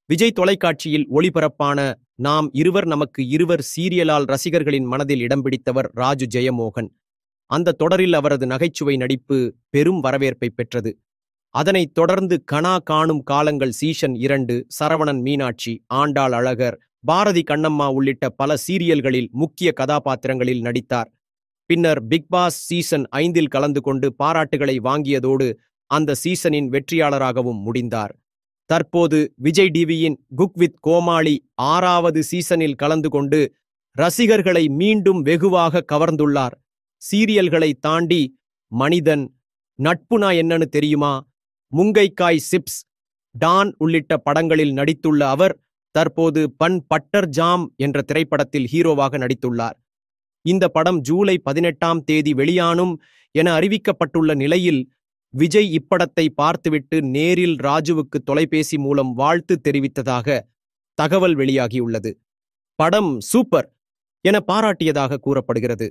விஜய் தொலைக்காட்சியில் ஒளிபரப்பான நாம் இருவர் நமக்கு இருவர் சீரியலால் ரசிகர்களின் மனதில் இடம் பிடித்தவர் ராஜு ஜெயமோகன். அந்த தொடரில் அவரது நகைச்சுவை நடிப்பு பெரும் வரவேற்பை பெற்றது. அதனைத் தொடர்ந்து கனா காணும் காலங்கள் சீசன் 2, சரவணன் மீனாட்சி, ஆண்டாள் அழகர், பாரதி கண்ணம்மா உள்ளிட்ட பல சீரியல்களில் முக்கிய கதாபாத்திரங்களில் நடித்தார். பின்னர் பிக்பாஸ் சீசன் 5இல் கலந்து கொண்டு பாராட்டுகளை வாங்கியதோடு அந்த சீசனின் வெற்றியாளராகவும் முடிந்தார். தற்போது விஜய் டிவியின் குக் வித் கோமாளி 6வது சீசனில் கலந்து கொண்டு ரசிகர்களை மீண்டும் வெகுவாக கவர்ந்துள்ளார். சீரியல்களை தாண்டி மனிதன், நட்புனா என்னன்னு தெரியுமா, முங்கைக்காய் சிப்ஸ், டான் உள்ளிட்ட படங்களில் நடித்துள்ள அவர் தற்போது பன் பட்டர் ஜாம் என்ற திரைப்படத்தில் ஹீரோவாக நடித்துள்ளார். இந்த படம் ஜூலை 18ஆம் தேதி வெளியானும் என அறிவிக்கப்பட்டுள்ள நிலையில் விஜய் இப்படத்தை பார்த்துவிட்டு நேரில் ராஜுவுக்கு தொலைபேசி மூலம் வாழ்த்து தெரிவித்ததாக தகவல் வெளியாகியுள்ளது. படம் சூப்பர் என பாராட்டியதாக கூறப்படுகிறது.